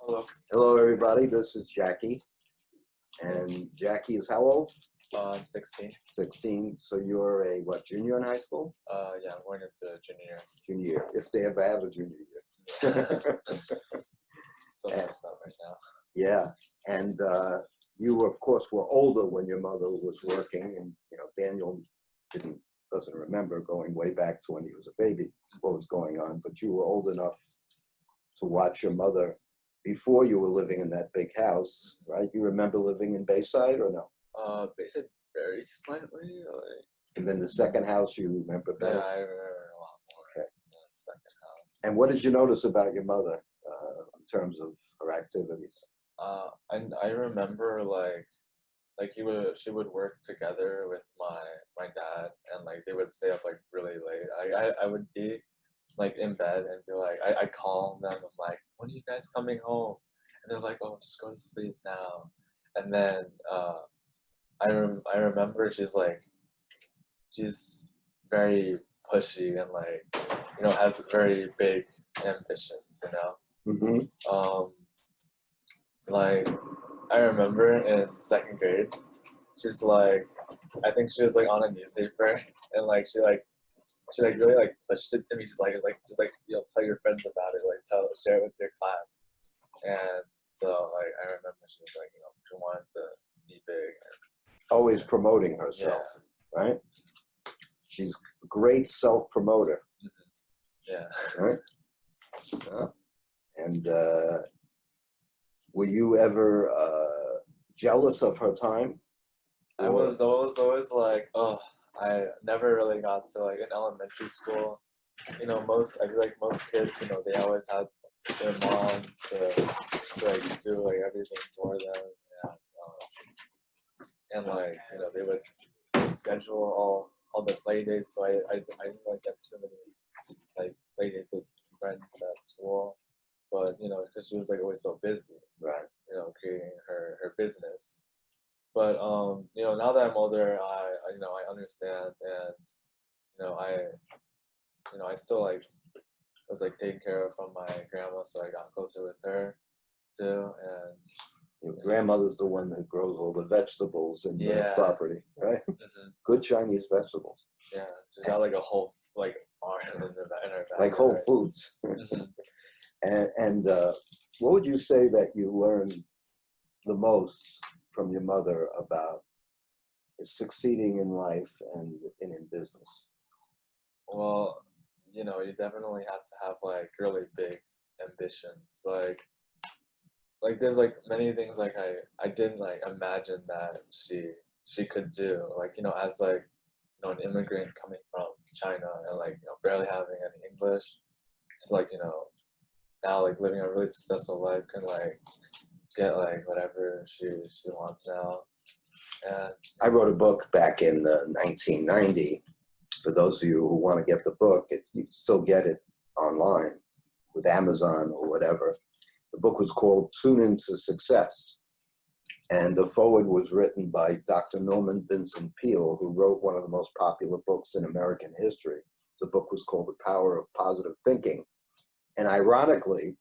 Hello. Hello, everybody. This is Jackey. And Jackey is how old? I'm 16. 16. So you're a, what, junior in high school? Yeah, I'm going into junior year. Junior year, if they ever have a junior year. So messed up right now. Yeah. And you, of course, were older when your mother was working. And, Daniel doesn't remember going way back to when he was a baby, what was going on. But you were old enough to watch your mother before you were living in that big house, right? You remember living in Bayside or no? Bayside very slightly. And then the second house you remember better? Yeah, I remember a lot more. Okay. The second house. And what did you notice about your mother in terms of her activities? And I remember she would work together with my dad, and like they would stay up like really late. I would be like in bed and be like I call them. I'm like, when are you guys coming home? And they're like, oh, just go to sleep now. And then I remember she's very pushy and has very big ambitions. Mm-hmm. Like I remember in second grade, she's like, I think she was like on a newspaper and she really like pushed it to me. She's like, you'll tell your friends about it, share it with your class. And so like I remember she was like, she wanted to be big. Always promoting herself, yeah. Right? She's a great self-promoter. Mm-hmm. Yeah. Right? Yeah. And were you ever jealous of her time? I was always like, oh, I never really got to like in elementary school. I feel like most kids, they always had their mom to like do like everything for them, and they would schedule all the play dates. So I didn't like get too many like play dates with friends at school, but because she was like always so busy, right? Creating her business. But now that I'm older, I understand, and I still like was like taken care of from my grandma, so I got closer with her too. And your grandmother's the one that grows all the vegetables in the property, right? Mm-hmm. Good Chinese vegetables. Yeah, she's got like a whole like farm in her backyard. Like Whole Foods. Mm-hmm. And what would you say that you learned the most from your mother about succeeding in life and in business? Well, you definitely have to have like really big ambitions. Like there's like many things like I didn't like imagine that she could do. Like, as like an immigrant coming from China and like barely having any English, like now like living a really successful life can like get like whatever she wants now. And I wrote a book back in 1990. For those of you who want to get the book, you can still get it online with Amazon or whatever. The book was called Tune Into Success. And the foreword was written by Dr. Norman Vincent Peale, who wrote one of the most popular books in American history. The book was called The Power of Positive Thinking. And ironically,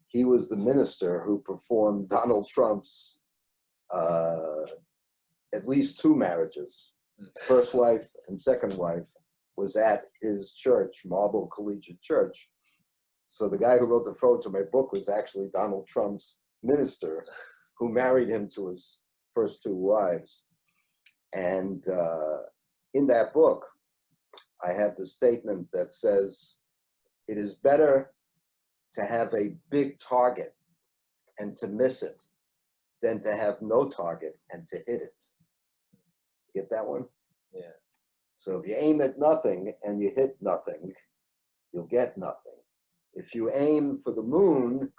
he was the minister who performed Donald Trump's at least 2 marriages. First wife and second wife was at his church, Marble Collegiate Church. So the guy who wrote the foreword to my book was actually Donald Trump's minister, who married him to his first 2 wives. And in that book, I have the statement that says, it is better to have a big target and to miss it than to have no target and to hit it. Get that one? yeah. So if you aim at nothing and you hit nothing, you'll get nothing. If you aim for the moon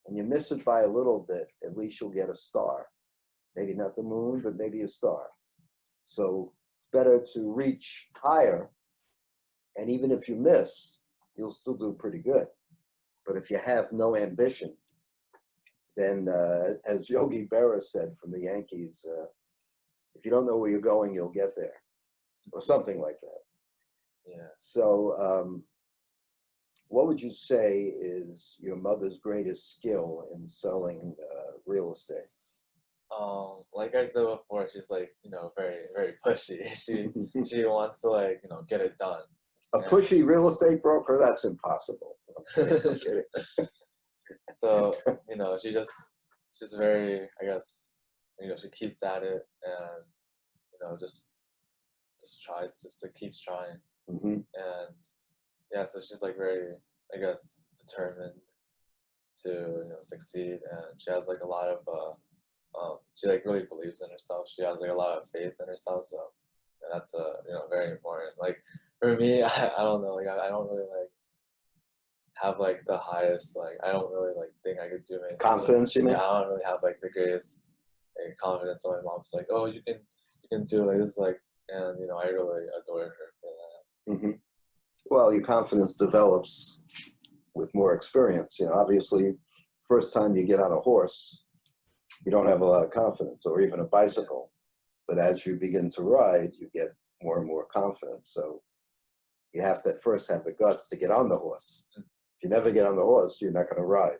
and you miss it by a little bit, at least you'll get a star. Maybe not the moon, but maybe a star. So it's better to reach higher, and even if you miss, you'll still do pretty good. But if you have no ambition, then as Yogi Berra said from the Yankees, if you don't know where you're going, you'll get there, or something like that. Yeah. So what would you say is your mother's greatest skill in selling real estate? Like I said before, she's like, very, very pushy. She wants to like, get it done. A pushy real estate broker? That's impossible. I'm kidding. So, she's very, I guess, she keeps at it and, just tries, just keeps trying. Hmm. And yeah, so she's like very, I guess, determined to, succeed. And she has like a lot of, she like really believes in herself. She has like a lot of faith in herself. So yeah, that's, very important. Like for me, I don't know, like I don't really like have like the highest, like I don't really like think I could do anything. Confidence, you mean? Yeah, I don't really have like the greatest like, confidence. So my mom's like, oh, you can do like this, like, and I really adore her for that. Hmm. Well, your confidence develops with more experience. Obviously, first time you get on a horse, you don't have a lot of confidence, or even a bicycle. But as you begin to ride, you get more and more confidence. So you have to first have the guts to get on the horse. If you never get on the horse, you're not going to ride.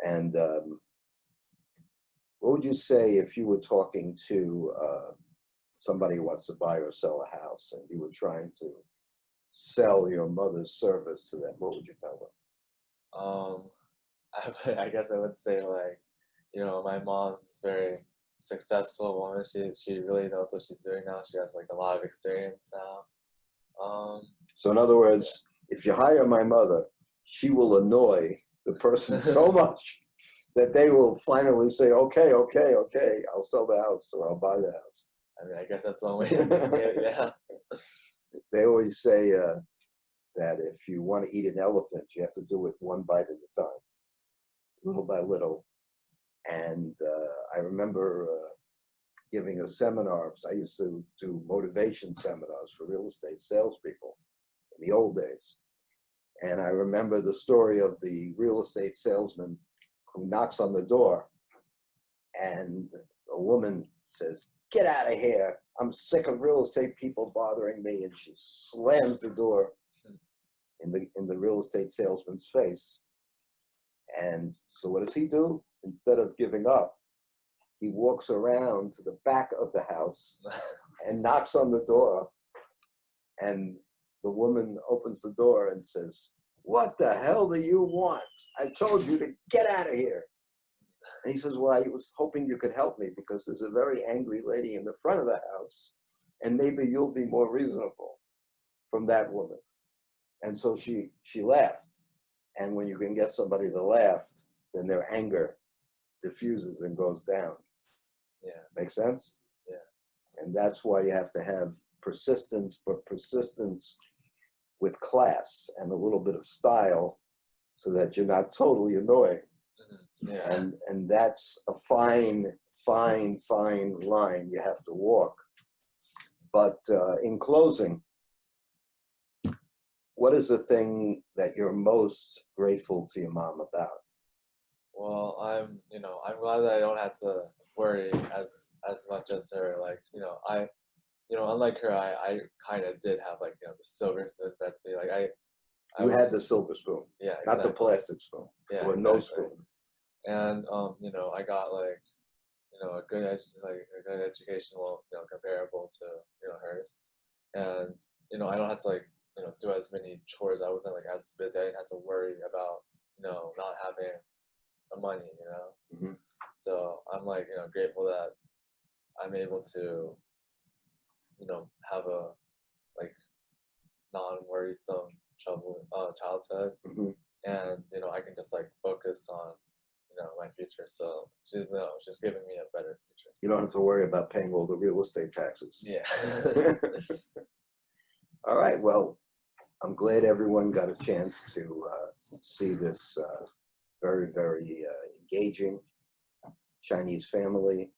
And what would you say if you were talking to somebody who wants to buy or sell a house, and you were trying to sell your mother's service to them? What would you tell them? I guess I would say like, my mom's very successful woman. She really knows what she's doing now. She has like a lot of experience now. So in other words, if you hire my mother, she will annoy the person so much that they will finally say, okay, I'll sell the house or I'll buy the house. I mean, I guess that's the only way to do it, yeah. They always say that if you want to eat an elephant, you have to do it one bite at a time, little by little. And I remember giving a seminar, because I used to do motivation seminars for real estate salespeople in the old days. And I remember the story of the real estate salesman who knocks on the door, and a woman says, "Get out of here. I'm sick of real estate people bothering me." And she slams the door in the real estate salesman's face. And so what does he do? Instead of giving up, he walks around to the back of the house and knocks on the door. And the woman opens the door and says, "What the hell do you want? I told you to get out of here." And he says, "Well, I was hoping you could help me because there's a very angry lady in the front of the house, and maybe you'll be more reasonable from that woman." And so she laughed. And when you can get somebody to laugh, then their anger diffuses and goes down. Yeah. Make sense? Yeah. And that's why you have to have persistence, but persistence with class and a little bit of style, so that you're not totally annoying. Mm-hmm. Yeah. And that's a fine line you have to walk. But in closing, what is the thing that you're most grateful to your mom about? Well, I'm glad that I don't have to worry as much as her. Like, unlike her, I kind of did have like, the silver spoon Betsy. Like I You was, had the silver spoon, yeah, not the exactly. plastic spoon, Yeah, or no exactly. spoon. And I got like, a good education, well, comparable to hers. And I don't have to like do as many chores. I wasn't like as busy. I didn't have to worry about not having the money. Mhm. So I'm like grateful that I'm able to have a like non-worrisome childhood, Mhm. and I can just like focus on my future. So she's giving me a better future. You don't have to worry about paying all the real estate taxes. Yeah. All right, well, I'm glad everyone got a chance to see this very engaging Chinese family.